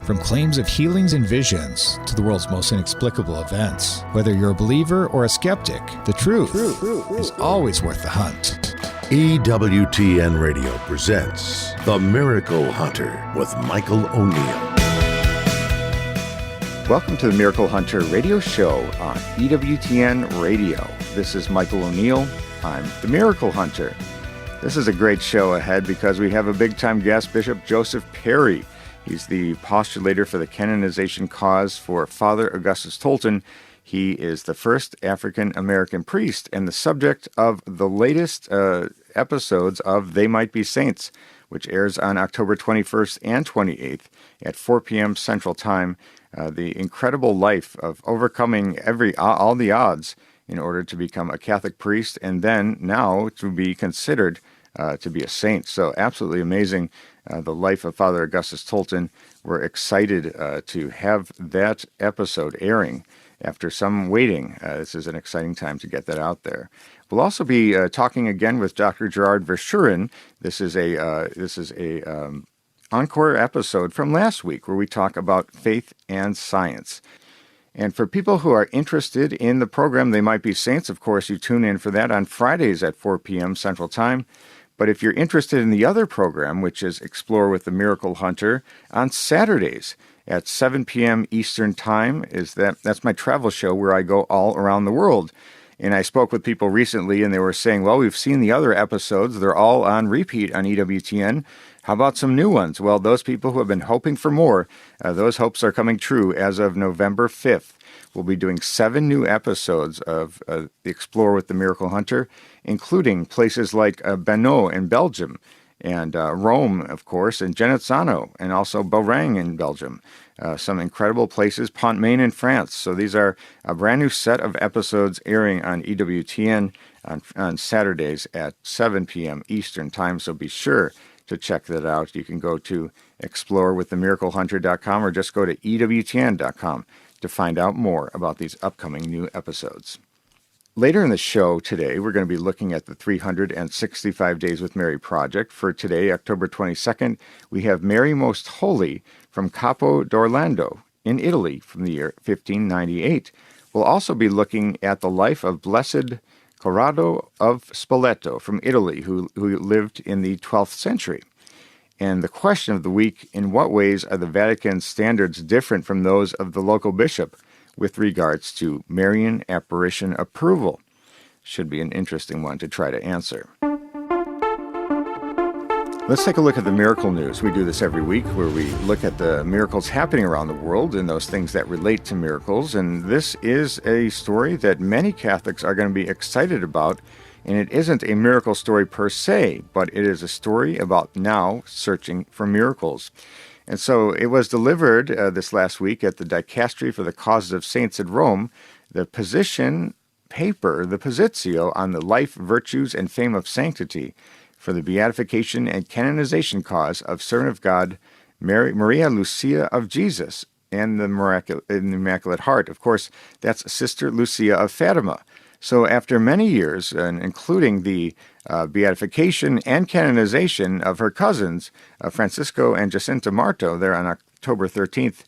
From claims of healings and visions to the world's most inexplicable events, whether you're a believer or a skeptic, the truth is always worth the hunt. EWTN Radio presents The Miracle Hunter with Michael O'Neill. Welcome to the Miracle Hunter radio show on EWTN Radio. This is Michael O'Neill. I'm the Miracle Hunter. This is a great show ahead because we have a big-time guest, Bishop Joseph Perry. He's the postulator for the canonization cause for Fr Augustus Tolton. He is the first African-American priest and the subject of the latest episodes of They Might Be Saints, which airs on October 21st and 28th at 4 p.m. Central Time. The incredible life of overcoming all the odds in order to become a Catholic priest and then now to be considered to be a saint. So absolutely amazing. The life of Fr Augustus Tolton. We're excited to have that episode airing after some waiting. This is an exciting time to get that out there. We'll also be talking again with Dr. Gerard Verschuuren. This is a encore episode from last week where we talk about faith and science. And for people who are interested in the program They Might Be Saints, of course, you tune in for that on Fridays at 4 p.m. Central Time. But if you're interested in the other program, which is Explore with the Miracle Hunter, on Saturdays at 7 p.m. Eastern Time, that's my travel show where I go all around the world. And I spoke with people recently, and they were saying, well, we've seen the other episodes. They're all on repeat on EWTN. How about some new ones? Well, those people who have been hoping for more, those hopes are coming true as of November 5th. We'll be doing 7 new episodes of Explore with the Miracle Hunter, including places like Beno in Belgium, and Rome, of course, and Genazzano, and also Beauraing in Belgium. Some incredible places, Pont-Main in France. So these are a brand new set of episodes airing on EWTN on Saturdays at 7 p.m. Eastern Time, so be sure to check that out. You can go to explorewiththemiraclehunter.com or just go to EWTN.com to find out more about these upcoming new episodes. Later in the show today, we're going to be looking at the 365 Days with Mary project. For today, October 22nd, we have Mary Most Holy from Capo d'Orlando in Italy from the year 1598. We'll also be looking at the life of Blessed Corrado of Spoleto from Italy, who lived in the 12th century. And the question of the week, in what ways are the Vatican standards different from those of the local bishop with regards to Marian apparition approval? Should be an interesting one to try to answer. Let's take a look at the miracle news. We do this every week where we look at the miracles happening around the world and those things that relate to miracles. And this is a story that many Catholics are going to be excited about. And it isn't a miracle story per se, but it is a story about now searching for miracles. And so it was delivered this last week at the Dicastery for the Causes of Saints at Rome, the position paper, the Positio, on the life, virtues, and fame of sanctity for the beatification and canonization cause of Servant of God, Maria Lucia of Jesus, and the Immaculate Heart. Of course, that's Sister Lucia of Fatima. So after many years, including the beatification and canonization of her cousins, Francisco and Jacinta Marto, there on October 13th,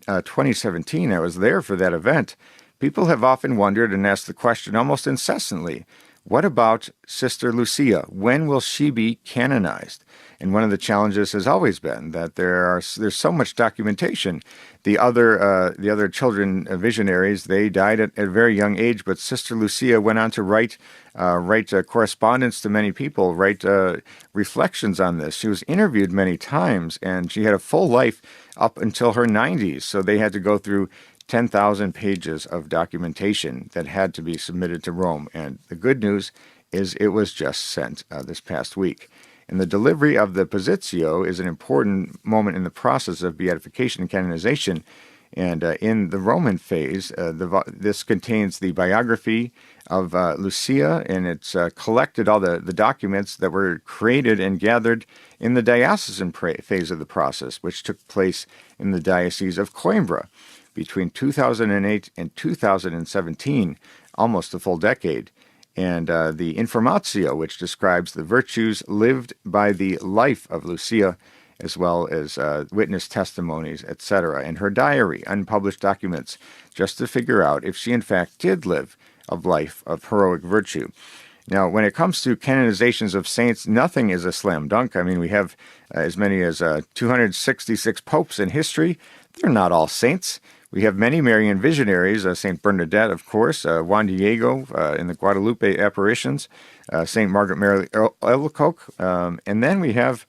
2017, I was there for that event, people have often wondered and asked the question almost incessantly, what about Sister Lucia? When will she be canonized? And one of the challenges has always been that there's so much documentation. The other children visionaries, they died at a very young age, but Sister Lucia went on to write correspondence to many people, write reflections on this. She was interviewed many times, and she had a full life up until her 90s. So they had to go through 10,000 pages of documentation that had to be submitted to Rome. And the good news is it was just sent this past week. And the delivery of the Positio is an important moment in the process of beatification and canonization. And in the Roman phase, this contains the biography of Lucia, and it's collected all the documents that were created and gathered in the diocesan phase of the process, which took place in the Diocese of Coimbra between 2008 and 2017, almost a full decade. And the Informatio, which describes the virtues lived by the life of Lucia, as well as witness testimonies, etc., and her diary, unpublished documents, just to figure out if she in fact did live a life of heroic virtue. Now, when it comes to canonizations of saints, nothing is a slam dunk. I mean, we have as many as 266 popes in history. They're not all saints. We have many Marian visionaries, St. Bernadette, of course, Juan Diego in the Guadalupe apparitions, St. Margaret Mary Alacoque, and then we have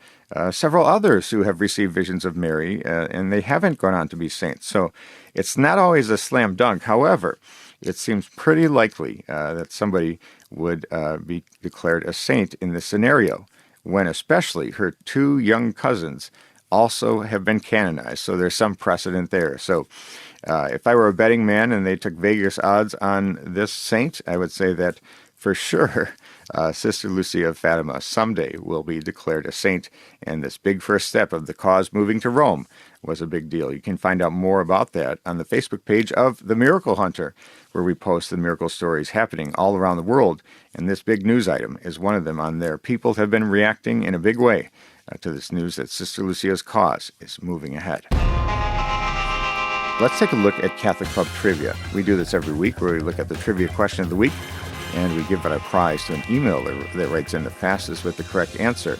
several others who have received visions of Mary, and they haven't gone on to be saints. So it's not always a slam dunk. However, it seems pretty likely that somebody would be declared a saint in this scenario, when especially her two young cousins also have been canonized. So there's some precedent there. So if I were a betting man and they took Vegas odds on this saint, I would say that for sure Sister Lucia of Fatima someday will be declared a saint, and this big first step of the cause moving to Rome was a big deal. You can find out more about that on the Facebook page of The Miracle Hunter, where we post the miracle stories happening all around the world, and this big news item is one of them on there. People have been reacting in a big way to this news that Sister Lucia's cause is moving ahead. Let's take a look at Catholic Club Trivia. We do this every week, where we look at the trivia question of the week, and we give it a prize to an emailer that writes in the fastest with the correct answer.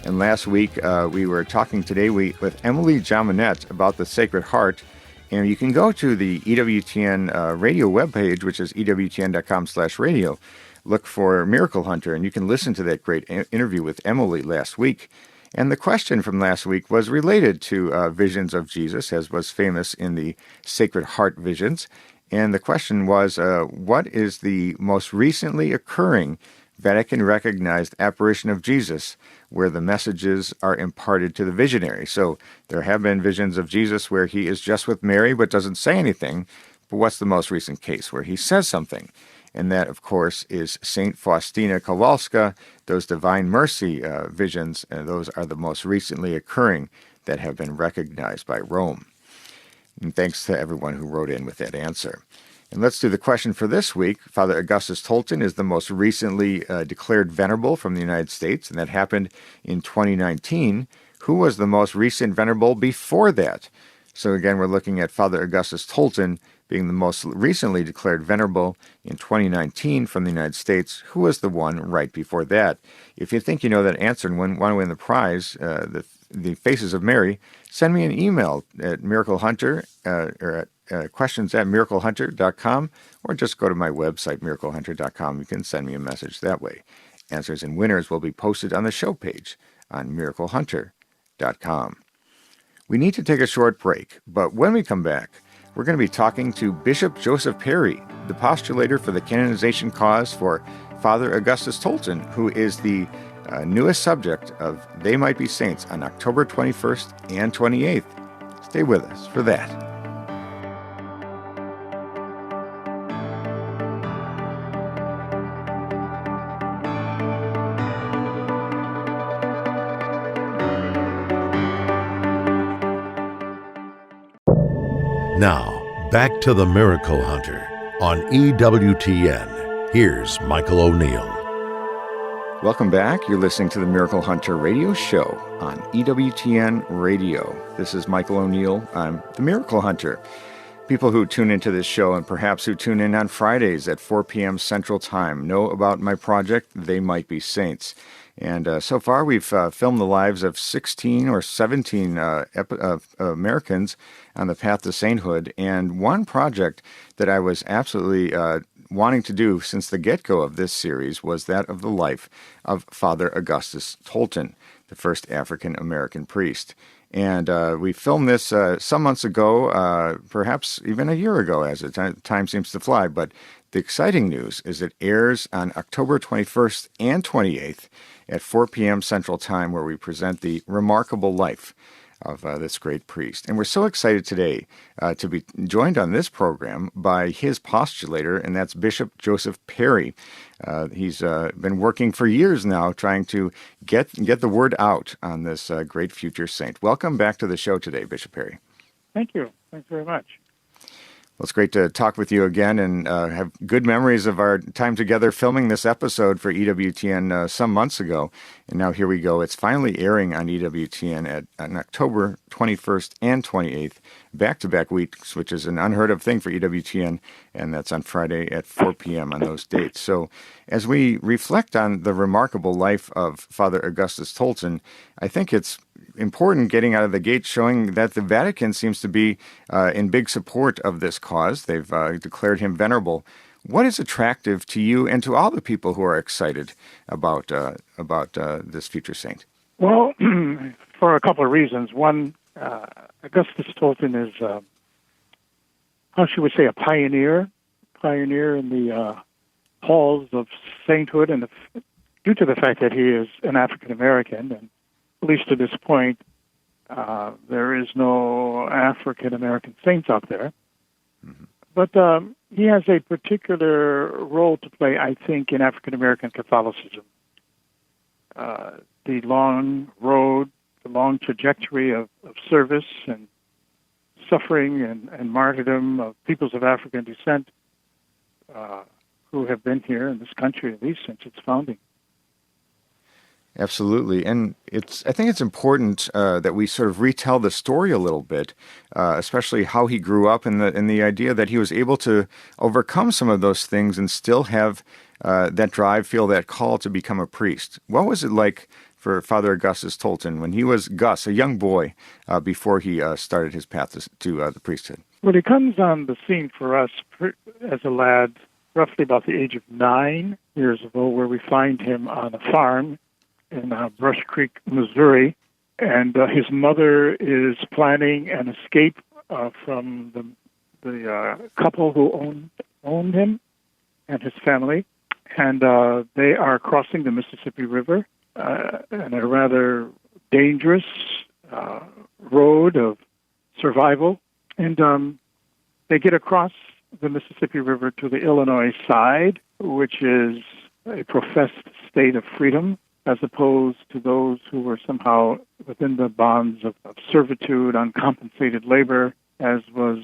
And last week, we were talking today with Emily Jaminet about the Sacred Heart, and you can go to the EWTN radio webpage, which is ewtn.com/radio, look for Miracle Hunter, and you can listen to that great interview with Emily last week. And the question from last week was related to visions of Jesus, as was famous in the Sacred Heart visions. And the question was, what is the most recently occurring Vatican-recognized apparition of Jesus where the messages are imparted to the visionary? So there have been visions of Jesus where he is just with Mary but doesn't say anything. But what's the most recent case where he says something? And that, of course, is St. Faustina Kowalska. Those Divine Mercy visions, those are the most recently occurring that have been recognized by Rome. And thanks to everyone who wrote in with that answer. And let's do the question for this week. Father Augustus Tolton is the most recently declared venerable from the United States, and that happened in 2019. Who was the most recent venerable before that? So again, we're looking at Father Augustus Tolton being the most recently declared venerable in 2019 from the United States. Who was the one right before that? If you think you know that answer and want to win the prize, the Faces of Mary, send me an email at Miracle Hunter or at questions at miraclehunter.com, or just go to my website, miraclehunter.com. You can send me a message that way. Answers and winners will be posted on the show page on miraclehunter.com. We need to take a short break, but when we come back, we're going to be talking to Bishop Joseph Perry, the postulator for the canonization cause for Father Augustus Tolton, who is the newest subject of They Might Be Saints on October 21st and 28th. Stay with us for that. Now, back to the Miracle Hunter on EWTN. Here's Michael O'Neill. Welcome back. You're listening to the Miracle Hunter radio show on EWTN Radio. This is Michael O'Neill. I'm the Miracle Hunter. People who tune into this show, and perhaps who tune in on Fridays at 4 p.m. Central Time, know about my project, They Might Be Saints. And so far, we've filmed the lives of 16 or 17 Americans on the path to sainthood. And one project that I was absolutely wanting to do since the get-go of this series was that of the life of Father Augustus Tolton, the first African-American priest. And we filmed this some months ago, perhaps even a year ago, as time seems to fly. But the exciting news is it airs on October 21st and 28th at 4 p.m. Central Time, where we present the remarkable life of this great priest. And we're so excited today to be joined on this program by his postulator, and that's Bishop Joseph Perry. He's been working for years now trying to get the word out on this great future saint. Welcome back to the show today, Bishop Perry. Thank you. Thanks very much. Well, it's great to talk with you again and have good memories of our time together filming this episode for EWTN some months ago. And now here we go. It's finally airing on EWTN on October 21st and 28th, back-to-back weeks, which is an unheard of thing for EWTN, and that's on Friday at 4 p.m. on those dates. So as we reflect on the remarkable life of Father Augustus Tolton, I think it's important getting out of the gate showing that the Vatican seems to be in big support of this cause. They've declared him venerable. What is attractive to you and to all the people who are excited about this future saint? Well, for a couple of reasons. One, Augustus Tolton is, how should we say, a pioneer in the halls of sainthood, and due to the fact that he is an African American, and at least to this point, there is no African American saints out there. Mm-hmm. But he has a particular role to play, I think, in African American Catholicism. The long road, the long trajectory of service and suffering and martyrdom of peoples of African descent who have been here in this country, at least since its founding. Absolutely, and I think it's important that we sort of retell the story a little bit, especially how he grew up, and the idea that he was able to overcome some of those things and still have that drive, feel that call to become a priest. What was it like for Father Augustus Tolton when he was Gus, a young boy, before he started his path to the priesthood? Well, he comes on the scene for us as a lad, roughly about the age of 9 years old, where we find him on a farm in Brush Creek, Missouri, and his mother is planning an escape from the couple who owned him and his family, and they are crossing the Mississippi River in a rather dangerous road of survival, and they get across the Mississippi River to the Illinois side, which is a professed state of freedom, as opposed to those who were somehow within the bonds of servitude, uncompensated labor, as was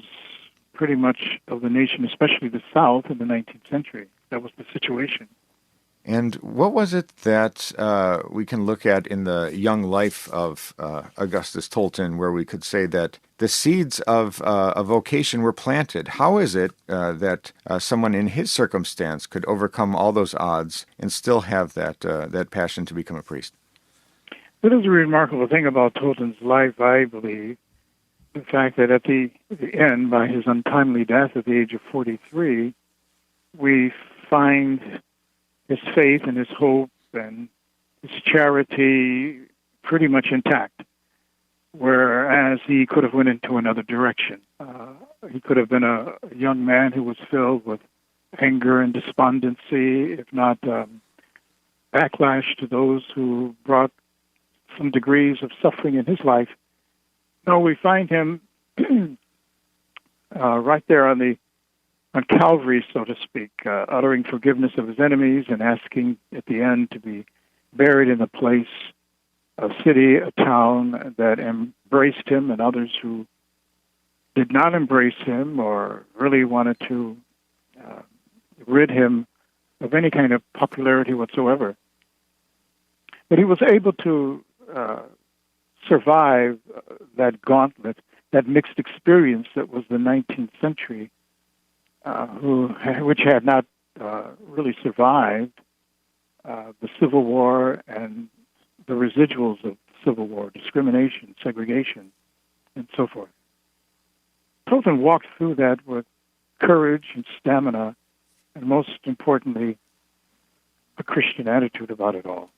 pretty much of the nation, especially the South in the 19th century. That was the situation. And what was it that we can look at in the young life of Augustus Tolton where we could say that the seeds of a vocation were planted? How is it that someone in his circumstance could overcome all those odds and still have that passion to become a priest? That is a remarkable thing about Tolton's life, I believe. The fact that at the end, by his untimely death at the age of 43, we find his faith and his hope and his charity pretty much intact, whereas he could have went into another direction. He could have been a young man who was filled with anger and despondency, if not backlash to those who brought some degrees of suffering in his life. No, we find him right there on Calvary, so to speak, uttering forgiveness of his enemies and asking at the end to be buried in a place, a city, a town that embraced him, and others who did not embrace him or really wanted to rid him of any kind of popularity whatsoever. But he was able to survive that that mixed experience that was the 19th century, which had not really survived the Civil War and the residuals of Civil War, discrimination, segregation, and so forth. Tolton walked through that with courage and stamina, and most importantly, a Christian attitude about it all.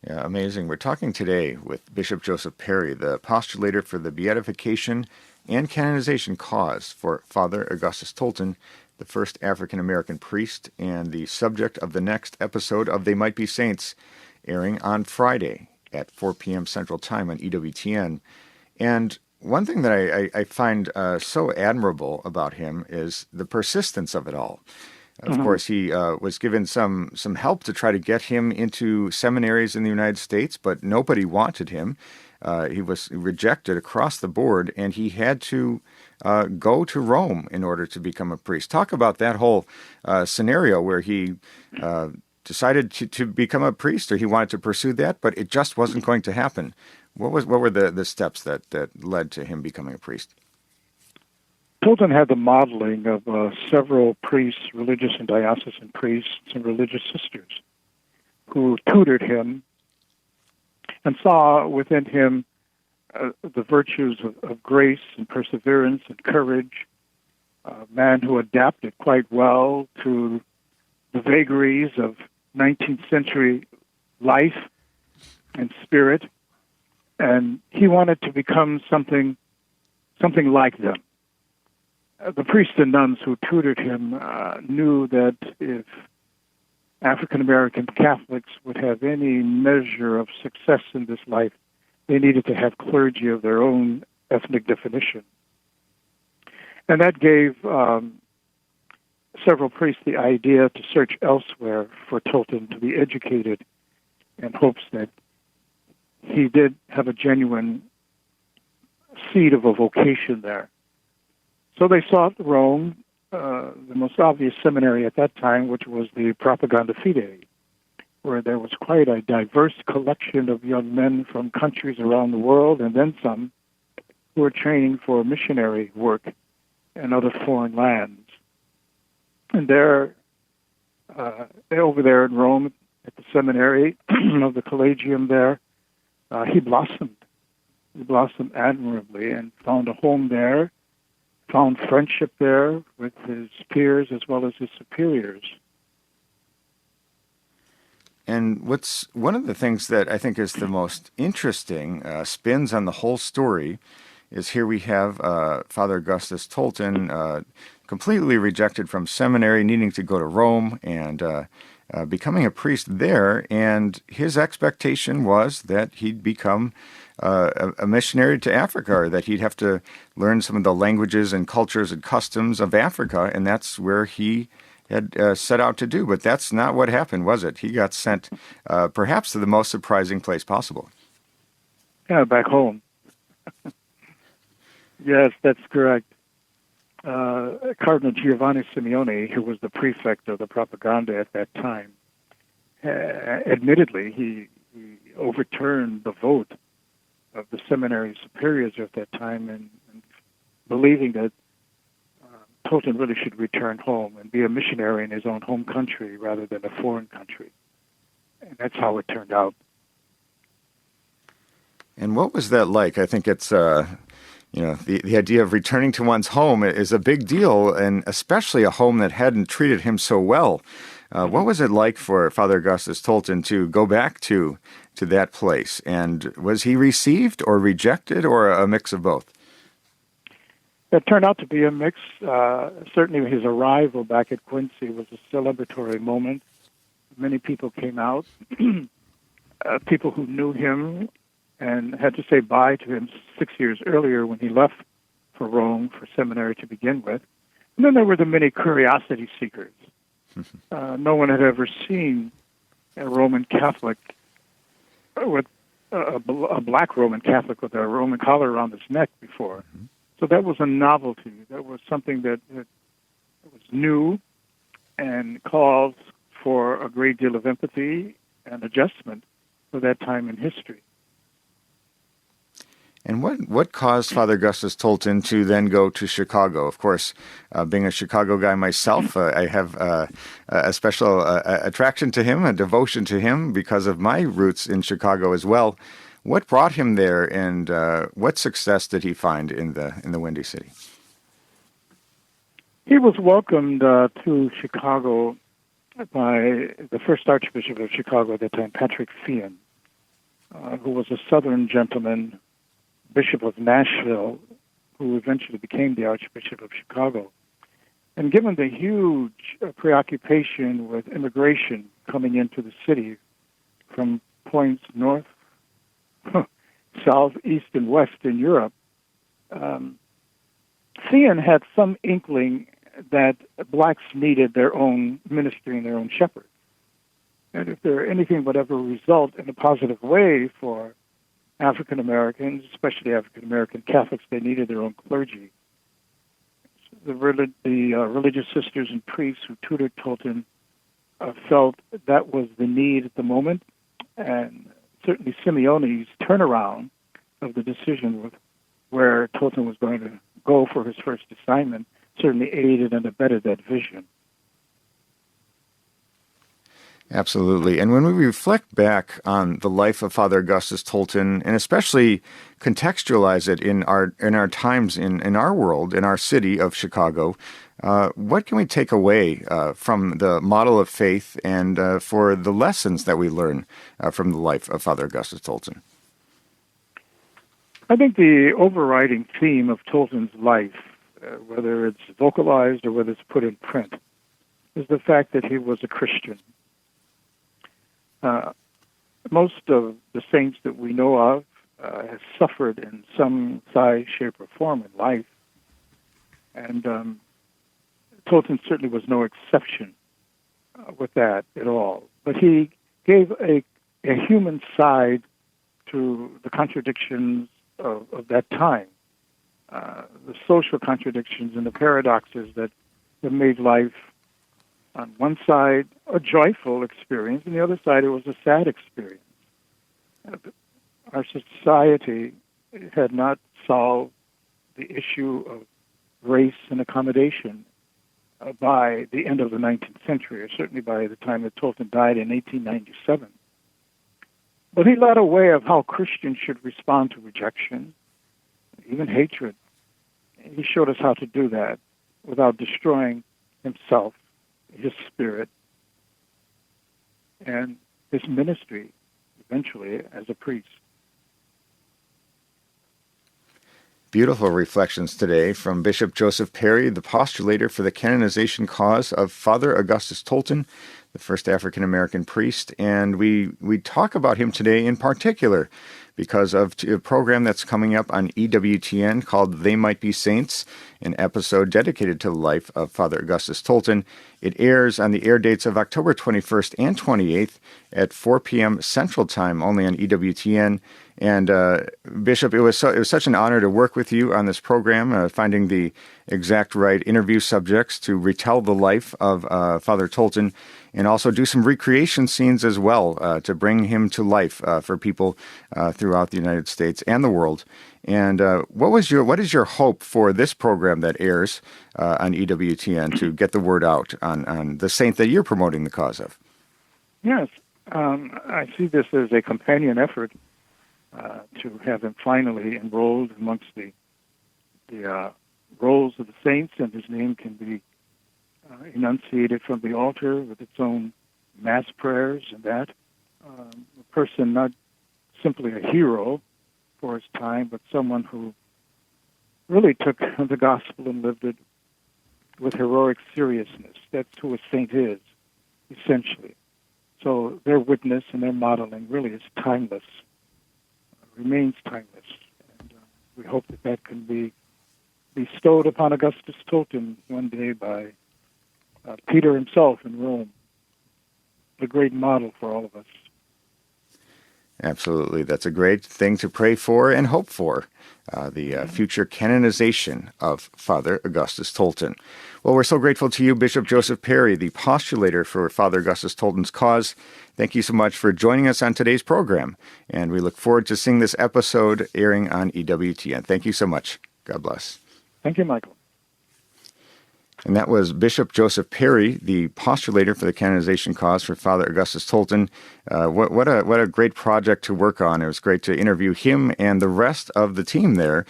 Yeah, amazing. We're talking today with Bishop Joseph Perry, the postulator for the beatification and canonization cause for Father Augustus Tolton, the first African-American priest, and the subject of the next episode of They Might Be Saints, airing on Friday at 4 p.m. Central Time on EWTN. And one thing that I find so admirable about him is the persistence of it all. Of course, he was given some help to try to get him into seminaries in the United States, but nobody wanted him. he was rejected across the board, and he had to go to Rome in order to become a priest. Talk about that whole scenario where he decided to become a priest, or he wanted to pursue that, but it just wasn't going to happen. What were the steps that led to him becoming a priest? Tolton had the modeling of several priests, religious and diocesan priests, and religious sisters who tutored him and saw within him the virtues of grace and perseverance and courage, a man who adapted quite well to the vagaries of 19th century life and spirit, and he wanted to become something like them. The priests and nuns who tutored him knew that if African-American Catholics would have any measure of success in this life, they needed to have clergy of their own ethnic definition. And that gave several priests the idea to search elsewhere for Tolton to be educated in hopes that he did have a genuine seed of a vocation there. So they sought Rome, the most obvious seminary at that time, which was the Propaganda Fide, where there was quite a diverse collection of young men from countries around the world, and then some, who were training for missionary work in other foreign lands. And there, over there in Rome, at the seminary of the Collegium there, he blossomed. He blossomed admirably and found a home there, found friendship there with his peers as well as his superiors. And what's one of the things that I think is the most interesting spins on the whole story is here we have Father Augustus Tolton completely rejected from seminary, needing to go to Rome and becoming a priest there. And his expectation was that he'd become a missionary to Africa, or that he'd have to learn some of the languages and cultures and customs of Africa, and that's where he had set out to do. But that's not what happened, was it? He got sent perhaps to the most surprising place possible. Yeah, back home. Yes, that's correct. Cardinal Giovanni Simeone, who was the prefect of the Propaganda at that time, admittedly, he overturned the vote of the seminary superiors at that time, and believing that Tolton really should return home and be a missionary in his own home country rather than a foreign country. And that's how it turned out. And what was that like? I think it's, the idea of returning to one's home is a big deal, and especially a home that hadn't treated him so well. What was it like for Father Augustus Tolton to go back to that place? And was he received or rejected, or a mix of both? It turned out to be a mix. Certainly his arrival back at Quincy was a celebratory moment. Many people came out, people who knew him and had to say bye to him 6 years earlier when he left for Rome for seminary to begin with. And then there were the many curiosity seekers. No one had ever seen a Roman Catholic with a black Roman Catholic with a Roman collar around his neck before. So that was a novelty. That was something that was new and called for a great deal of empathy and adjustment for that time in history. And what caused Father Augustus Tolton to then go to Chicago? Of course, being a Chicago guy myself, I have a special attraction to him, a devotion to him because of my roots in Chicago as well. What brought him there, and what success did he find in the Windy City? He was welcomed to Chicago by the first Archbishop of Chicago at that time, Patrick Fian, who was a Southern gentleman, Bishop of Nashville, who eventually became the Archbishop of Chicago. And given the huge preoccupation with immigration coming into the city from points north, south, east, and west in Europe, Fian had some inkling that blacks needed their own ministry and their own shepherd. And if there anything would ever result in a positive way for African Americans, especially African American Catholics, they needed their own clergy. The religious sisters and priests who tutored Tolton felt that was the need at the moment, and certainly Simeone's turnaround of the decision with where Tolton was going to go for his first assignment certainly aided and abetted that vision. Absolutely. And when we reflect back on the life of Father Augustus Tolton, and especially contextualize it in our times in our world, in our city of Chicago, what can we take away from the model of faith and for the lessons that we learn from the life of Father Augustus Tolton? I think the overriding theme of Tolton's life, whether it's vocalized or whether it's put in print, is the fact that he was a Christian. Most of the saints that we know of have suffered in some size, shape, or form in life, and Tolton certainly was no exception with that at all. But he gave a human side to the contradictions of that time, the social contradictions and the paradoxes that made life, on one side, a joyful experience, and the other side, it was a sad experience. Our society had not solved the issue of race and accommodation by the end of the 19th century, or certainly by the time that Tolton died in 1897. But he led a way of how Christians should respond to rejection, even hatred. He showed us how to do that without destroying himself, his spirit, and his ministry, eventually, as a priest. Beautiful reflections today from Bishop Joseph Perry, the postulator for the canonization cause of Father Augustus Tolton, the first African-American priest. And we talk about him today in particular because of a program that's coming up on EWTN called They Might Be Saints, an episode dedicated to the life of Father Augustus Tolton. It airs on the air dates of October 21st and 28th at 4 p.m. Central Time, only on EWTN. And Bishop, it was such an honor to work with you on this program, finding the exact right interview subjects to retell the life of Father Tolton, and also do some recreation scenes as well to bring him to life for people throughout the United States and the world. And what is your hope for this program that airs on EWTN to get the word out on the saint that you're promoting the cause of? Yes, I see this as a companion effort to have him finally enrolled amongst the rolls of the saints, and his name can be enunciated from the altar with its own mass prayers and that. A person not simply a hero for his time, but someone who really took the gospel and lived it with heroic seriousness. That's who a saint is, essentially. So their witness and their modeling really is timeless, remains timeless. And we hope that can be bestowed upon Augustus Tolton one day by Peter himself in Rome, a great model for all of us. Absolutely. That's a great thing to pray for and hope for, the future canonization of Father Augustus Tolton. Well, we're so grateful to you, Bishop Joseph Perry, the postulator for Father Augustus Tolton's cause. Thank you so much for joining us on today's program, and we look forward to seeing this episode airing on EWTN. Thank you so much. God bless. Thank you, Michael. And that was Bishop Joseph Perry, the postulator for the canonization cause for Father Augustus Tolton. What a great project to work on. It was great to interview him and the rest of the team there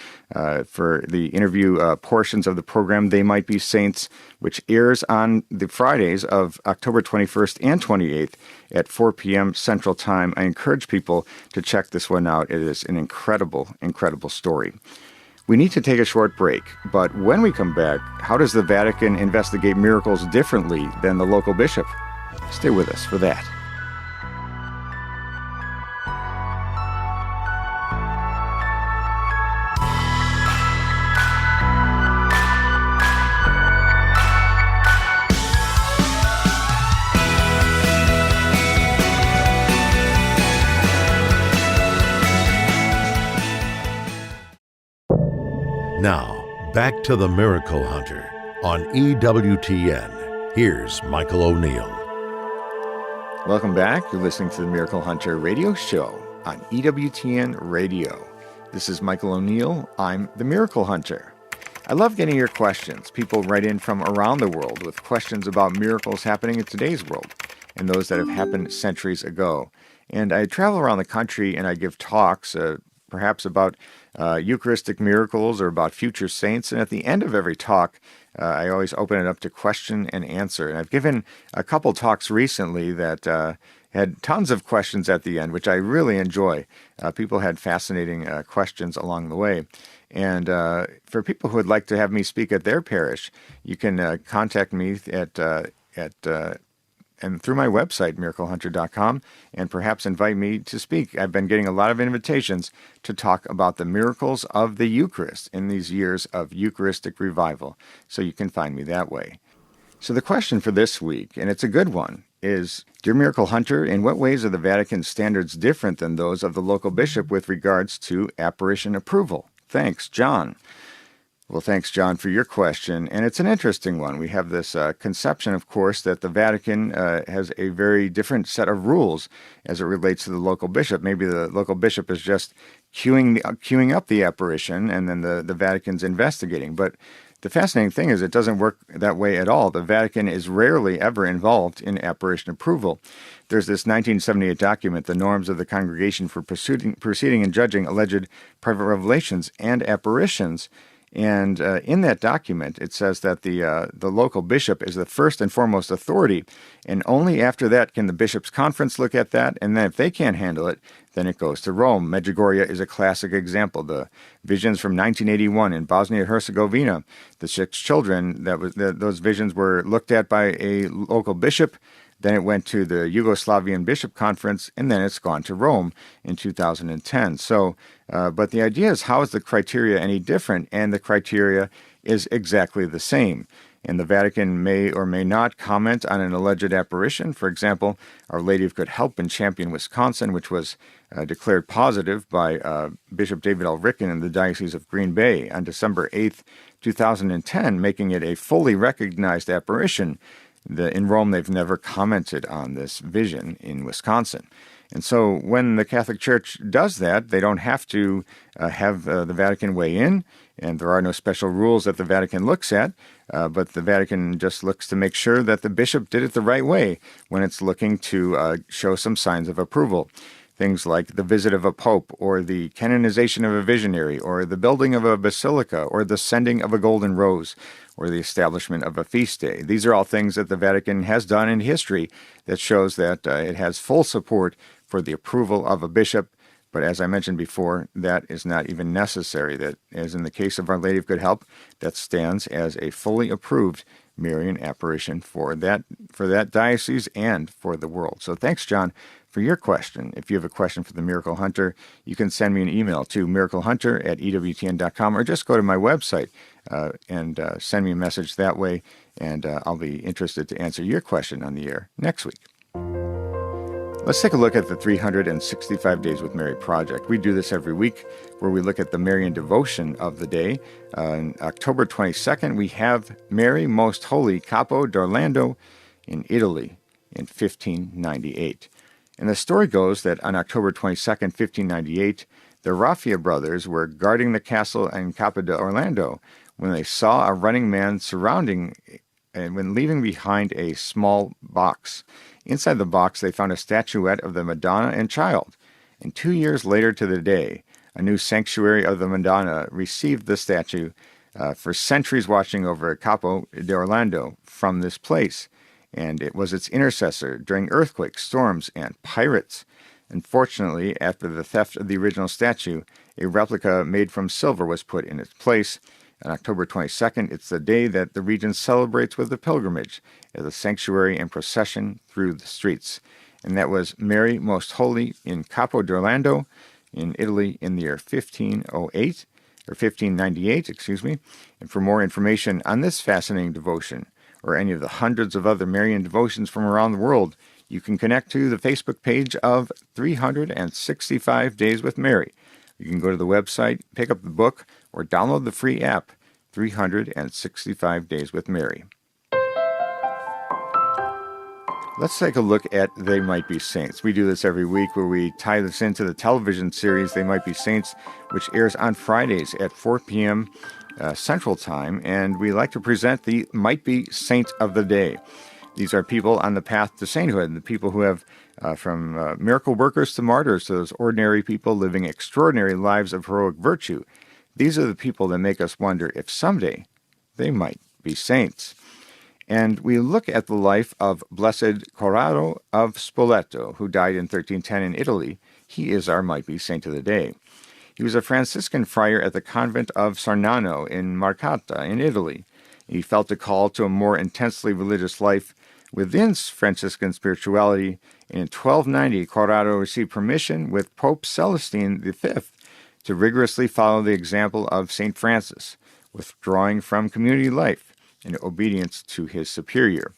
for the interview portions of the program They Might Be Saints, which airs on the Fridays of October 21st and 28th at 4 p.m. Central Time. I encourage people to check this one out. It is an incredible, incredible story. We need to take a short break, but when we come back, how does the Vatican investigate miracles differently than the local bishop? Stay with us for that. Now, back to the Miracle Hunter on EWTN. Here's Michael O'Neill. Welcome back. You're listening to the Miracle Hunter radio show on EWTN Radio. This is Michael O'Neill. I'm the Miracle Hunter. I love getting your questions. People write in from around the world with questions about miracles happening in today's world and those that have happened centuries ago. And I travel around the country and I give talks, perhaps about Eucharistic miracles or about future saints. And at the end of every talk, I always open it up to question and answer. And I've given a couple talks recently that had tons of questions at the end, which I really enjoy. People had fascinating questions along the way. And for people who would like to have me speak at their parish, you can contact me and through my website, miraclehunter.com, and perhaps invite me to speak. I've been getting a lot of invitations to talk about the miracles of the Eucharist in these years of Eucharistic revival, so you can find me that way. So the question for this week, and it's a good one, is, Dear Miracle Hunter, in what ways are the Vatican standards different than those of the local bishop with regards to apparition approval? Thanks, John. Well, thanks, John, for your question. And it's an interesting one. We have this conception, of course, that the Vatican has a very different set of rules as it relates to the local bishop. Maybe the local bishop is just queuing up the apparition, and then the Vatican's investigating. But the fascinating thing is it doesn't work that way at all. The Vatican is rarely ever involved in apparition approval. There's this 1978 document, The Norms of the Congregation for Proceeding and Judging Alleged Private Revelations and Apparitions. And in that document, it says that the local bishop is the first and foremost authority, and only after that can the bishops' conference look at that, and then if they can't handle it, then it goes to Rome. Medjugorje is a classic example. The visions from 1981 in Bosnia-Herzegovina, the 6 children, those visions were looked at by a local bishop. Then it went to the Yugoslavian Bishop Conference, and then it's gone to Rome in 2010. So, but the idea is, how is the criteria any different? And the criteria is exactly the same. And the Vatican may or may not comment on an alleged apparition. For example, Our Lady of Good Help in Champion, Wisconsin, which was declared positive by Bishop David L. Ricken in the Diocese of Green Bay on December 8th, 2010, making it a fully recognized apparition. In Rome, they've never commented on this vision in Wisconsin. And so when the Catholic Church does that, they don't have to have the Vatican weigh in, and there are no special rules that the Vatican looks at, but the Vatican just looks to make sure that the bishop did it the right way when it's looking to show some signs of approval. Things like the visit of a pope, or the canonization of a visionary, or the building of a basilica, or the sending of a golden rose, or the establishment of a feast day. These are all things that the Vatican has done in history that shows that it has full support for the approval of a bishop. But as I mentioned before, that is not even necessary. That, as in the case of Our Lady of Good Help, that stands as a fully approved Marian apparition for that diocese and for the world. So thanks, John, for your question. If you have a question for the Miracle Hunter, you can send me an email to miraclehunter@ewtn.com, or just go to my website and send me a message that way, and I'll be interested to answer your question on the air next week. Let's take a look at the 365 Days with Mary project. We do this every week, where we look at the Marian devotion of the day. On October 22nd, we have Mary Most Holy Capo d'Orlando in Italy in 1598. And the story goes that on October 22nd, 1598, the Raffia brothers were guarding the castle in Capo d'Orlando when they saw a running man when leaving behind a small box. Inside the box, they found a statuette of the Madonna and Child. And 2 years later to the day, a new sanctuary of the Madonna received the statue for centuries watching over Capo d'Orlando from this place. And it was its intercessor during earthquakes, storms, and pirates. Unfortunately, after the theft of the original statue, a replica made from silver was put in its place. On October 22nd, it's the day that the region celebrates with a pilgrimage as a sanctuary and procession through the streets. And that was Mary Most Holy in Capo d'Orlando in Italy in the year 1598, And for more information on this fascinating devotion, or any of the hundreds of other Marian devotions from around the world, you can connect to the Facebook page of 365 Days with Mary. You can go to the website, pick up the book, or download the free app, 365 Days with Mary. Let's take a look at They Might Be Saints. We do this every week where we tie this into the television series They Might Be Saints, which airs on Fridays at 4 p.m. Central Time, and we like to present the Might Be Saint of the Day. These are people on the path to sainthood, the people who have, from miracle workers to martyrs, to those ordinary people living extraordinary lives of heroic virtue. These are the people that make us wonder if someday they might be saints. And we look at the life of Blessed Corrado of Spoleto, who died in 1310 in Italy. He is our Might Be Saint of the Day. He was a Franciscan friar at the convent of Sarnano in Marcata in Italy. He felt a call to a more intensely religious life within Franciscan spirituality, and in 1290 Corrado received permission with Pope Celestine V to rigorously follow the example of St. Francis, withdrawing from community life in obedience to his superior.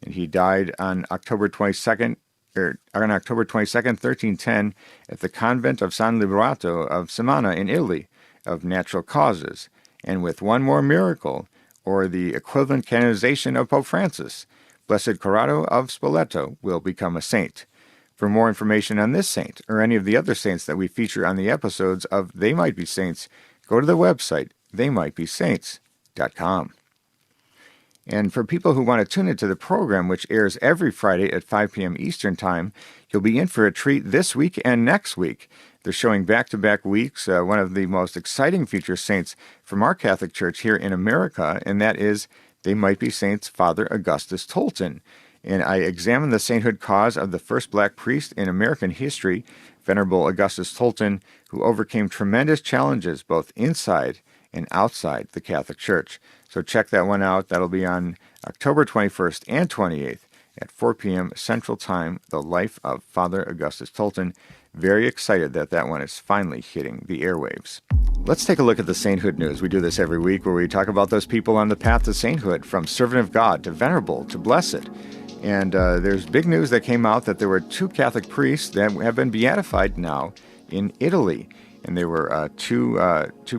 And he died on October 22nd, 1310, at the convent of San Liberato of Semana in Italy, of natural causes, and with one more miracle, or the equivalent canonization of Pope Francis, Blessed Corrado of Spoleto will become a saint. For more information on this saint, or any of the other saints that we feature on the episodes of They Might Be Saints, go to the website, theymightbesaints.com. And for people who want to tune into the program, which airs every Friday at 5 p.m. Eastern Time, you'll be in for a treat this week and next week. They're showing back-to-back weeks one of the most exciting future saints from our Catholic Church here in America, and that is They Might Be Saints Fr Augustus Tolton. And I examine the sainthood cause of the first black priest in American history, Venerable Augustus Tolton, who overcame tremendous challenges both inside and outside the Catholic Church. So check that one out. That'll be on October 21st and 28th at 4 p.m. Central Time, The Life of Fr Augustus Tolton. Very excited that that one is finally hitting the airwaves. Let's take a look at the sainthood news. We do this every week where we talk about those people on the path to sainthood, from servant of God to venerable to blessed. And there's big news that came out that there were 2 Catholic priests that have been beatified now in Italy. And there were two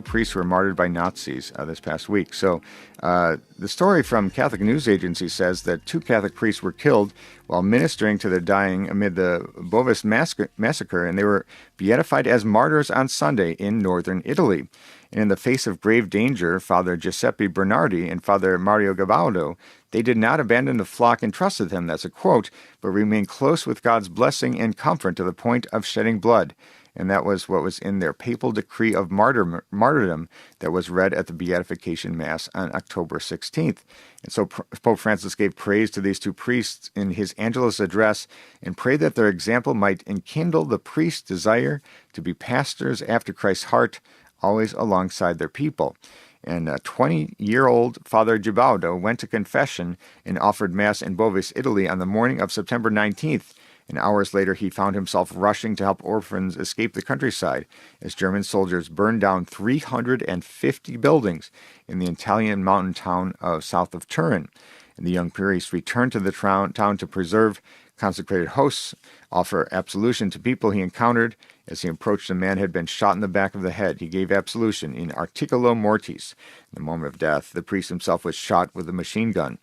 priests who were martyred by Nazis this past week. So the story from Catholic News Agency says that 2 Catholic priests were killed while ministering to the dying amid the Bovis massacre, and they were beatified as martyrs on Sunday in northern Italy. And in the face of grave danger, Father Giuseppe Bernardi and Father Mario Gabaudo, they did not abandon the flock entrusted them, that's a quote, but remained close with God's blessing and comfort to the point of shedding blood. And that was what was in their papal decree of martyrdom that was read at the Beatification Mass on October 16th. And so Pope Francis gave praise to these 2 priests in his Angelus address and prayed that their example might enkindle the priest's desire to be pastors after Christ's heart, always alongside their people. And 20-year-old Father Gibaudo went to confession and offered Mass in Bovis, Italy on the morning of September 19th. And hours later, he found himself rushing to help orphans escape the countryside as German soldiers burned down 350 buildings in the Italian mountain town south of Turin. And the young priest returned to the town to preserve consecrated hosts, offer absolution to people he encountered. As he approached a man who had been shot in the back of the head, he gave absolution in articulo mortis. In the moment of death, the priest himself was shot with a machine gun.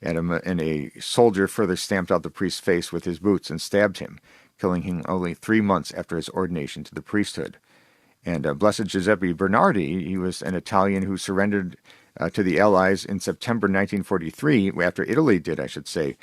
And a soldier further stamped out the priest's face with his boots and stabbed him, killing him only 3 months after his ordination to the priesthood. And Blessed Giuseppe Bernardi, he was an Italian who surrendered to the Allies in September 1943, after Italy did, I should say.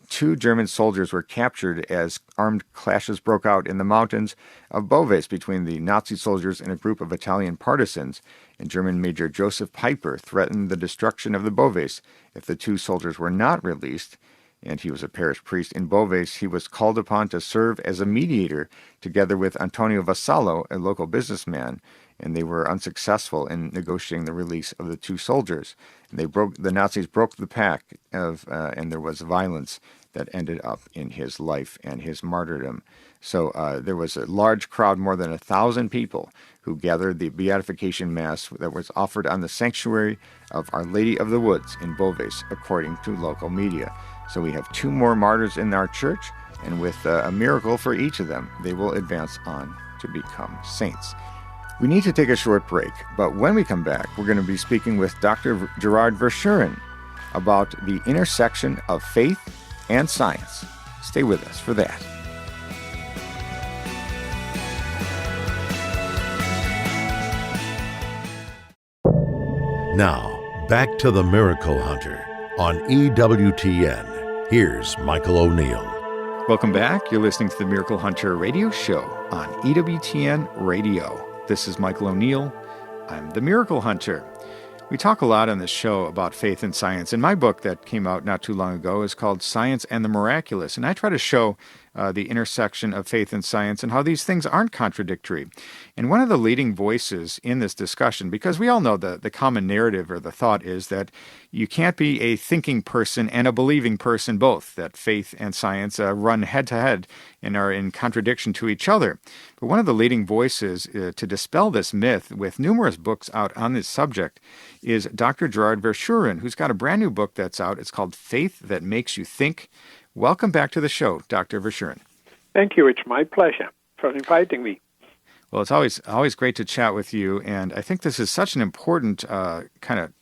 2 German soldiers were captured as armed clashes broke out in the mountains of Boves between the Nazi soldiers and a group of Italian partisans. And German Major Joseph Piper threatened the destruction of the Boves if the 2 soldiers were not released. And he was a parish priest in Boves. He was called upon to serve as a mediator together with Antonio Vassallo, a local businessman, and they were unsuccessful in negotiating the release of the 2 soldiers. And the Nazis broke the pact and there was violence that ended up in his life and his martyrdom. So there was a large crowd, more than 1,000 people, who gathered the Beatification Mass that was offered on the sanctuary of Our Lady of the Woods in Boves, according to local media. So we have 2 more martyrs in our church, and with a miracle for each of them, they will advance on to become saints. We need to take a short break, but when we come back, we're going to be speaking with Dr. Gerard Verschuuren about the intersection of faith and science. Stay with us for that. Now, back to the Miracle Hunter on EWTN. Here's Michael O'Neill. Welcome back. You're listening to the Miracle Hunter radio show on EWTN Radio. This is Michael O'Neill. I'm the Miracle Hunter. We talk a lot on this show about faith and science, and my book that came out not too long ago is called Science and the Miraculous, and I try to show the intersection of faith and science and how these things aren't contradictory. And one of the leading voices in this discussion, because we all know the common narrative or the thought is that you can't be a thinking person and a believing person both, that faith and science run head-to-head and are in contradiction to each other. But one of the leading voices to dispel this myth with numerous books out on this subject is Dr. Gerard Verschuuren, who's got a brand new book that's out. It's called Faith That Makes You Think. Welcome back to the show, Dr. Verschuuren. Thank you. It's my pleasure for inviting me. Well, it's always great to chat with you, and I think this is such an important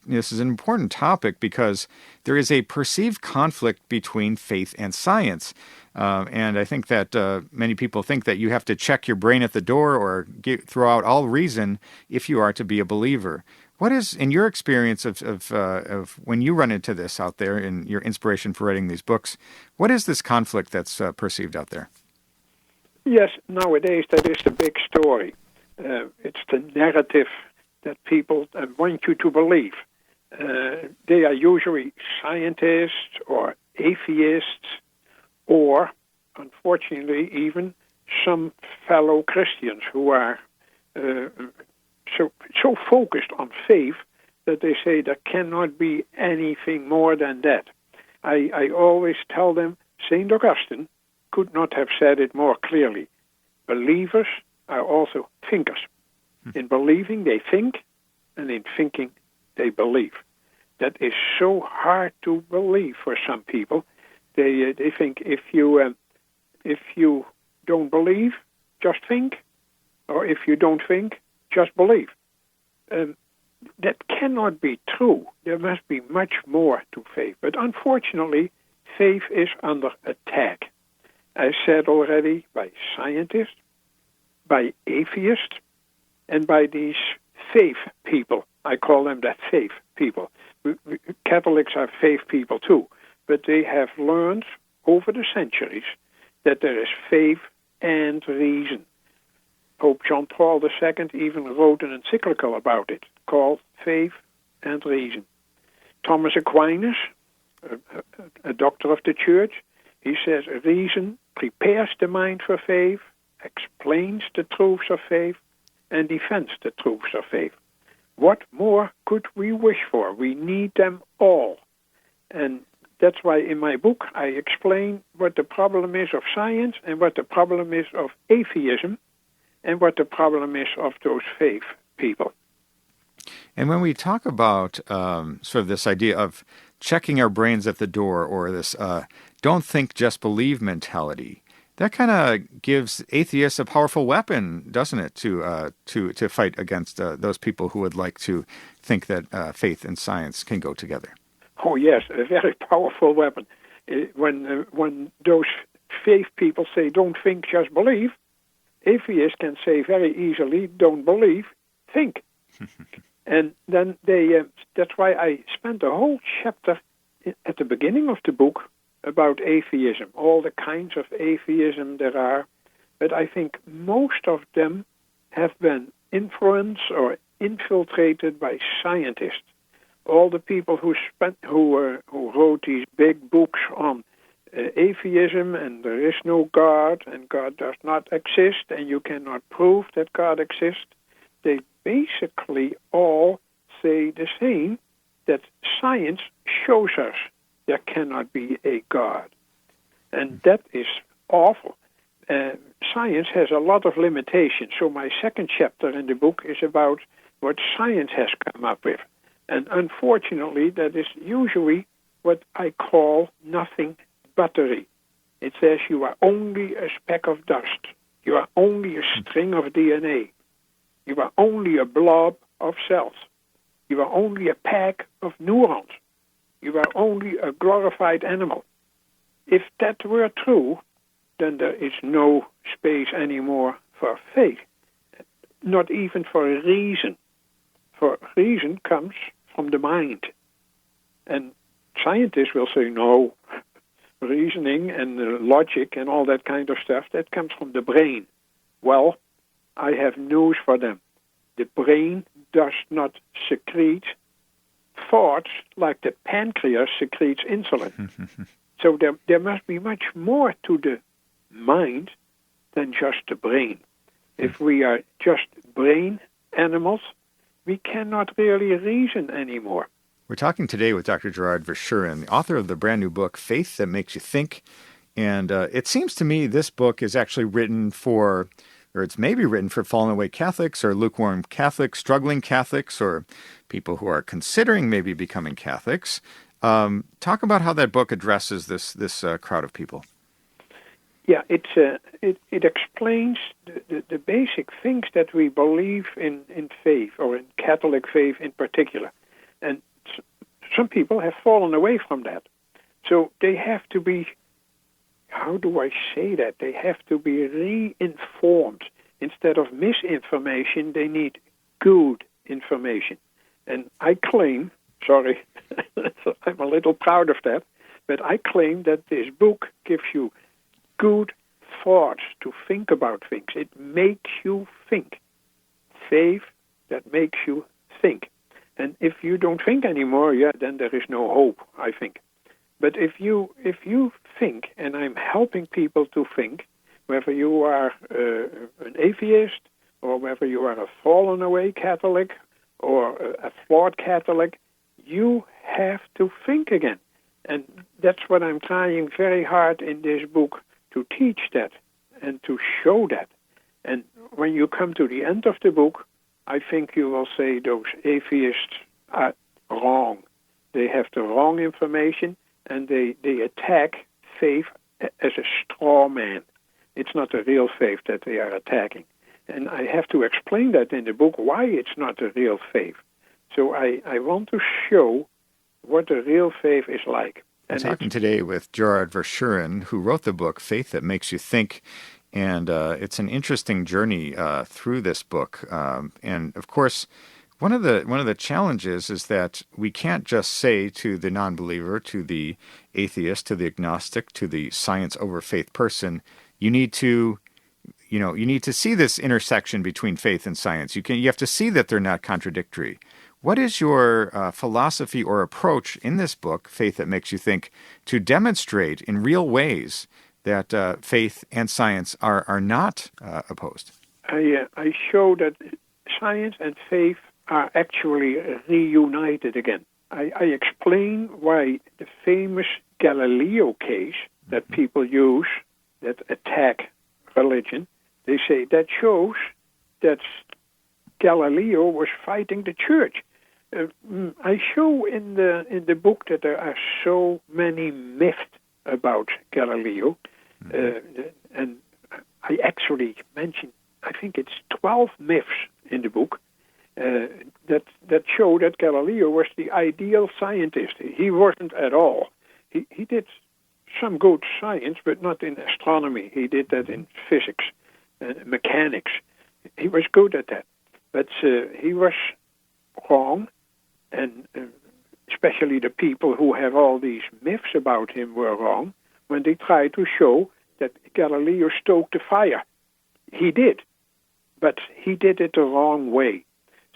this is an important topic because there is a perceived conflict between faith and science. And I think that many people think that you have to check your brain at the door or throw out all reason if you are to be a believer. What is, in your experience of when you run into this out there and your inspiration for writing these books, what is this conflict that's perceived out there? Yes, nowadays that is the big story. It's the narrative that people want you to believe. They are usually scientists or atheists or, unfortunately, even some fellow Christians who are so focused on faith that they say there cannot be anything more than that. I always tell them St. Augustine could not have said it more clearly. Believers are also thinkers. In believing, they think, and in thinking, they believe. That is so hard to believe for some people. They think if you don't believe, just think, or if you don't think, just believe. That cannot be true. There must be much more to faith. But unfortunately, faith is under attack. I said already, by scientists, by atheists, and by these faith people. I call them the faith people. Catholics are faith people too, but they have learned over the centuries that there is faith and reason. Pope John Paul II even wrote an encyclical about it, called Faith and Reason. Thomas Aquinas, a doctor of the Church, he says reason prepares the mind for faith, explains the truths of faith, and defends the truths of faith. What more could we wish for? We need them all. And that's why in my book I explain what the problem is of science and what the problem is of atheism and what the problem is of those faith people. And when we talk about sort of this idea of checking our brains at the door or this don't think, just believe mentality, that kind of gives atheists a powerful weapon, doesn't it, to fight against those people who would like to think that faith and science can go together? Oh, yes, a very powerful weapon. When those faith people say, don't think, just believe, atheists can say very easily, don't believe, think. And then that's why I spent a whole chapter at the beginning of the book about atheism, all the kinds of atheism there are. But I think most of them have been influenced or infiltrated by scientists. All the people who wrote these big books on atheism and there is no God and God does not exist and you cannot prove that God exists, they basically all say the same, that science shows us there cannot be a God. And that is awful. Science has a lot of limitations. So my second chapter in the book is about what science has come up with. And unfortunately, that is usually what I call nothing buttery. It says you are only a speck of dust. You are only a string of DNA. You are only a blob of cells. You are only a pack of neurons. You are only a glorified animal. If that were true, then there is no space anymore for faith, not even for reason. For reason comes from the mind. And scientists will say, no, reasoning and logic and all that kind of stuff, that comes from the brain. Well, I have news for them. The brain does not secrete thoughts like the pancreas secretes insulin. So there must be much more to the mind than just the brain. If we are just brain animals, we cannot really reason anymore. We're talking today with Dr. Gerard Verschuuren, the author of the brand new book, Faith That Makes You Think. And it seems to me this book is actually written for, or it's maybe written for fallen away Catholics or lukewarm Catholics, struggling Catholics, or people who are considering maybe becoming Catholics. Talk about how that book addresses this crowd of people. Yeah, it explains the basic things that we believe in faith, or in Catholic faith in particular. And some people have fallen away from that. So they have to be, how do I say that? They have to be re-informed. Instead of misinformation, they need good information. And I claim, sorry, I'm a little proud of that, but I claim that this book gives you good thoughts to think about things. It makes you think. Faith that makes you think. And if you don't think anymore, then there is no hope, I think. But if you think, and I'm helping people to think, whether you are an atheist, or whether you are a fallen away Catholic, or a flawed Catholic, you have to think again. And that's what I'm trying very hard in this book, to teach that and to show that. And when you come to the end of the book, I think you will say those atheists are wrong. They have the wrong information, and they attack faith as a straw man. It's not a real faith that they are attacking. And I have to explain that in the book, why it's not a real faith. So I want to show what a real faith is like. I'm talking today with Gerard Verschuuren, who wrote the book, Faith That Makes You Think. And it's an interesting journey through this book. And, of course, one of the challenges is that we can't just say to the non-believer, to the atheist, to the agnostic, to the science over faith person, you need to see this intersection between faith and science. You have to see that they're not contradictory. What is your philosophy or approach in this book, Faith That Makes You Think, to demonstrate in real ways that faith and science are not opposed? I show that science and faith are actually reunited again. I explain why the famous Galileo case that people use that attack religion, they say that shows that Galileo was fighting the church. I show in the book that there are so many myths about Galileo, and I actually mention, I think it's 12 myths in the book that show that Galileo was the ideal scientist. He wasn't at all. He did some good science, but not in astronomy. He did that in physics and mechanics. He was good at that, but he was wrong, and especially the people who have all these myths about him were wrong when they tried to show that Galileo stoked the fire. He did, but he did it the wrong way.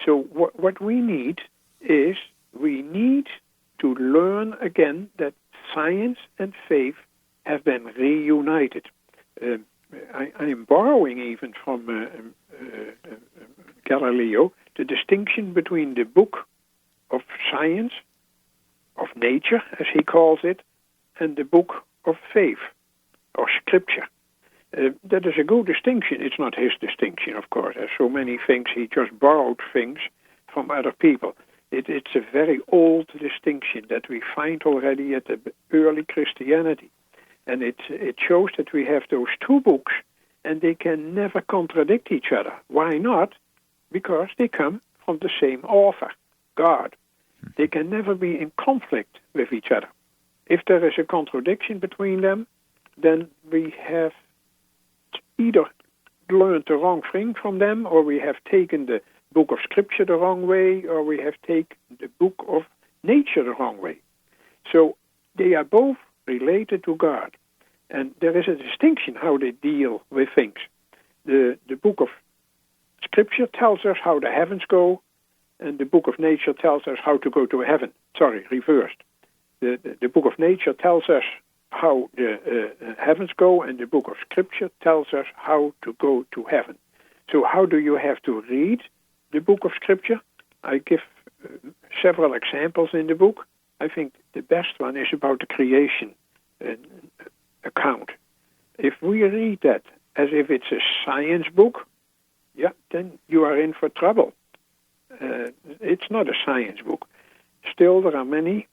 So what we need is we need to learn again that science and faith have been reunited. I am borrowing even from Galileo the distinction between the book of science, of nature, as he calls it, and the book of faith, or scripture. That is a good distinction. It's not his distinction, of course. There's so many things, he just borrowed things from other people. It's a very old distinction that we find already at the early Christianity. And it shows that we have those two books, and they can never contradict each other. Why not? because they come from the same author, God. They can never be in conflict with each other. If there is a contradiction between them, then we have either learned the wrong thing from them, or we have taken the book of Scripture the wrong way, or we have taken the book of nature the wrong way. So they are both related to God. And there is a distinction how they deal with things. The book of Scripture tells us how the heavens go, and the book of nature tells us how to go to heaven. Sorry, reversed. The book of nature tells us how the heavens go, and the book of Scripture tells us how to go to heaven. So how do you have to read the book of Scripture? I give several examples in the book. I think the best one is about the creation account. If we read that as if it's a science book, then you are in for trouble. It's not a science book. Still, there are many,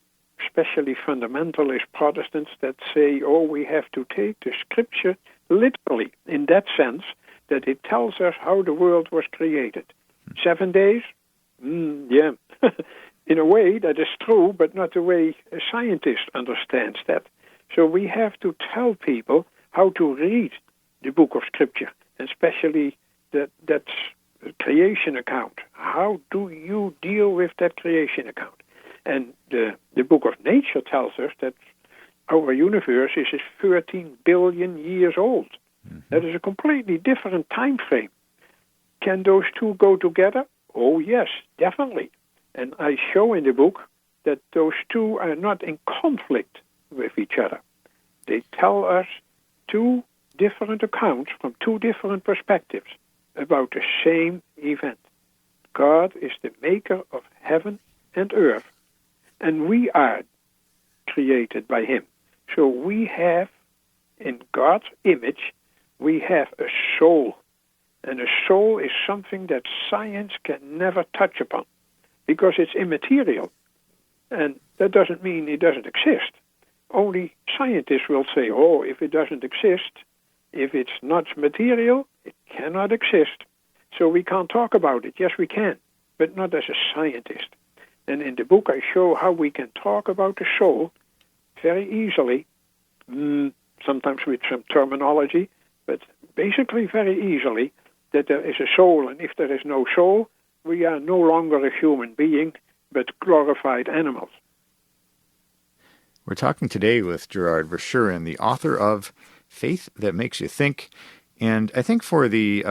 especially fundamentalist Protestants, that say, we have to take the Scripture literally, in that sense that it tells us how the world was created. 7 days? Yeah. In a way, that is true, but not the way a scientist understands that. So we have to tell people how to read the book of Scripture, especially that creation account. How do you deal with that creation account? And the book of nature tells us that our universe is 13 billion years old. Mm-hmm. That is a completely different time frame. Can those two go together? Oh, yes, definitely. And I show in the book that those two are not in conflict with each other. They tell us two different accounts from two different perspectives about the same event. God is the maker of heaven and earth, and we are created by him. So we have, in God's image, we have a soul. And a soul is something that science can never touch upon, because it's immaterial. And that doesn't mean it doesn't exist. Only scientists will say, if it doesn't exist, if it's not material, it cannot exist. So we can't talk about it. Yes, we can, but not as a scientist. And in the book, I show how we can talk about the soul very easily, sometimes with some terminology, but basically very easily, that there is a soul, and if there is no soul, we are no longer a human being, but glorified animals. We're talking today with Gerard Verschuuren, the author of Faith That Makes You Think. And I think for the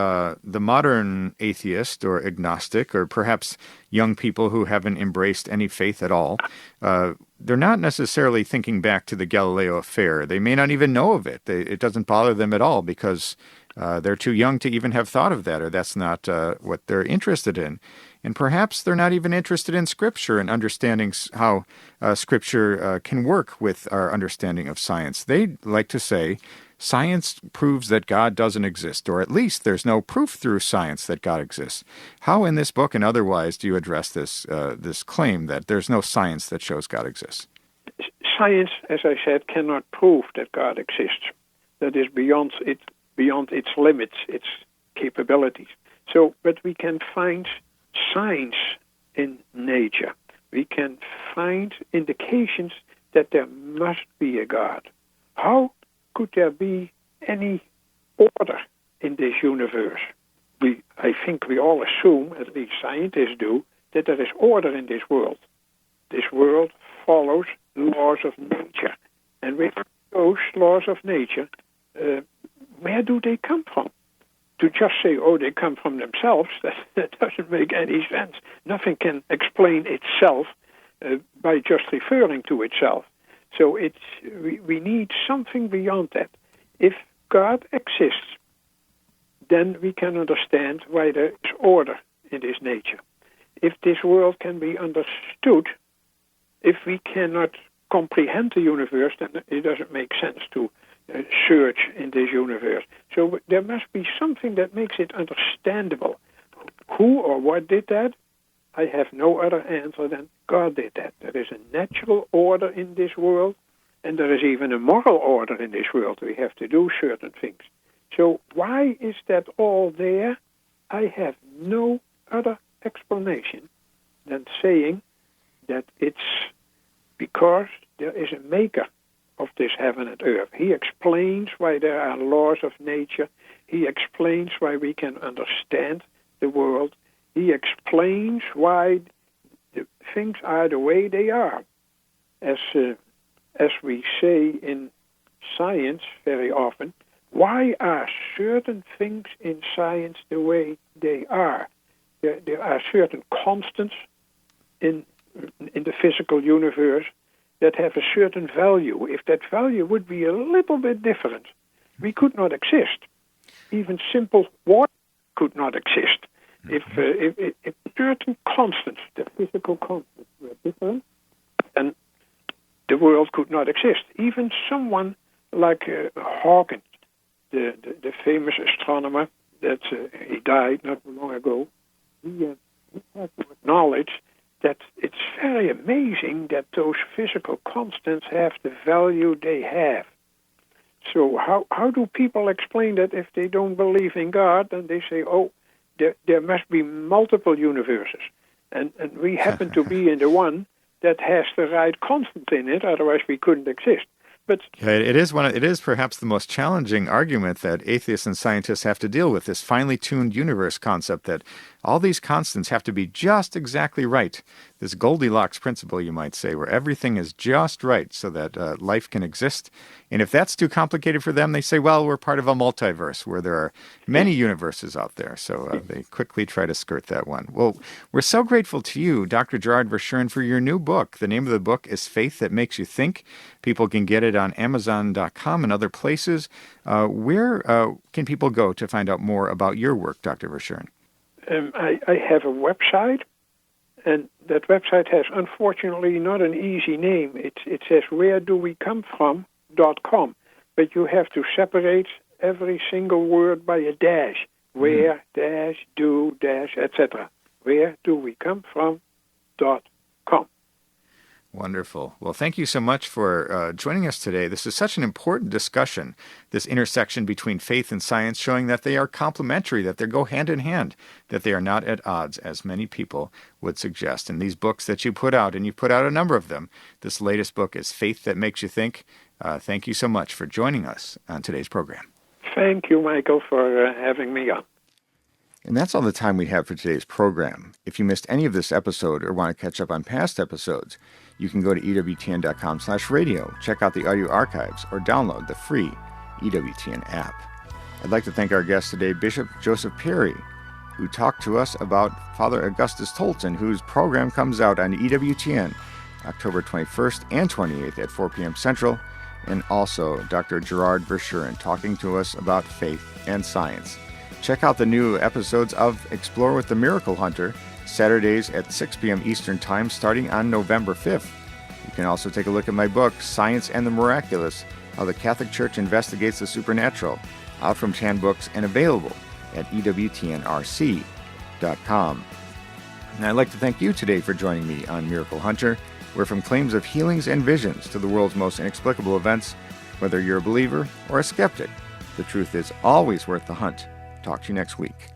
modern atheist or agnostic, or perhaps young people who haven't embraced any faith at all, they're not necessarily thinking back to the Galileo affair. They may not even know of it. It doesn't bother them at all because they're too young to even have thought of that, or that's not what they're interested in. And perhaps they're not even interested in Scripture and understanding how Scripture can work with our understanding of science. They like to say, science proves that God doesn't exist, or at least there's no proof through science that God exists. How in this book and otherwise do you address this claim that there's no science that shows God exists? Science, as I said, cannot prove that God exists. That is beyond its limits, its capabilities. So, but we can find signs in nature. We can find indications that there must be a God. How could there be any order in this universe? I think we all assume, at least scientists do, that there is order in this world. This world follows laws of nature. And with those laws of nature, where do they come from? To just say, they come from themselves, that doesn't make any sense. Nothing can explain itself by just referring to itself. So we need something beyond that. If God exists, then we can understand why there is order in this nature. If this world can be understood, if we cannot comprehend the universe, then it doesn't make sense to search in this universe. So there must be something that makes it understandable. Who or what did that? I have no other answer than God did that. There is a natural order in this world, and there is even a moral order in this world. We have to do certain things. So why is that all there? I have no other explanation than saying that it's because there is a maker of this heaven and earth. He explains why there are laws of nature. He explains why we can understand the world. He explains why the things are the way they are. As we say in science very often, why are certain things in science the way they are? There are certain constants in the physical universe that have a certain value. If that value would be a little bit different, we could not exist. Even simple water could not exist. If certain constants, the physical constants, were different, then the world could not exist. Even someone like Hawking, the famous astronomer that he died not long ago, he has to acknowledge that it's very amazing that those physical constants have the value they have. So how do people explain that if they don't believe in God? Then they say, oh, there must be multiple universes. And we happen to be in the one that has the right constant in it, otherwise we couldn't exist. But it is perhaps the most challenging argument that atheists and scientists have to deal with, this finely tuned universe concept that all these constants have to be just exactly right. This Goldilocks principle, you might say, where everything is just right so that life can exist. And if that's too complicated for them, they say, well, we're part of a multiverse where there are many universes out there. So they quickly try to skirt that one. Well, we're so grateful to you, Dr. Gerard Verschuuren, for your new book. The name of the book is Faith That Makes You Think. People can get it on Amazon.com and other places. Where can people go to find out more about your work, Dr. Verschuuren? I have a website, and that website has, unfortunately, not an easy name. It says wheredowecomefrom.com, but you have to separate every single word by a dash. Where, dash, do, dash, etc. wheredowecomefrom.com. Wonderful. Well, thank you so much for joining us today. This is such an important discussion, this intersection between faith and science, showing that they are complementary, that they go hand in hand, that they are not at odds, as many people would suggest. And these books that you put out, and you put out a number of them, this latest book is Faith That Makes You Think. Thank you so much for joining us on today's program. Thank you, Michael, for having me on. And that's all the time we have for today's program. If you missed any of this episode or want to catch up on past episodes, you can go to EWTN.com/radio, check out the audio archives, or download the free EWTN app. I'd like to thank our guest today, Bishop Joseph Perry, who talked to us about Fr Augustus Tolton, whose program comes out on EWTN October 21st and 28th at 4 p.m. Central, and also Dr. Gerard Verschuuren talking to us about faith and science. Check out the new episodes of Explore with the Miracle Hunter, Saturdays at 6 p.m. Eastern Time, starting on November 5th. You can also take a look at my book, Science and the Miraculous, How the Catholic Church Investigates the Supernatural, out from Tan Books and available at EWTNRC.com. And I'd like to thank you today for joining me on Miracle Hunter, where from claims of healings and visions to the world's most inexplicable events, whether you're a believer or a skeptic, the truth is always worth the hunt. Talk to you next week.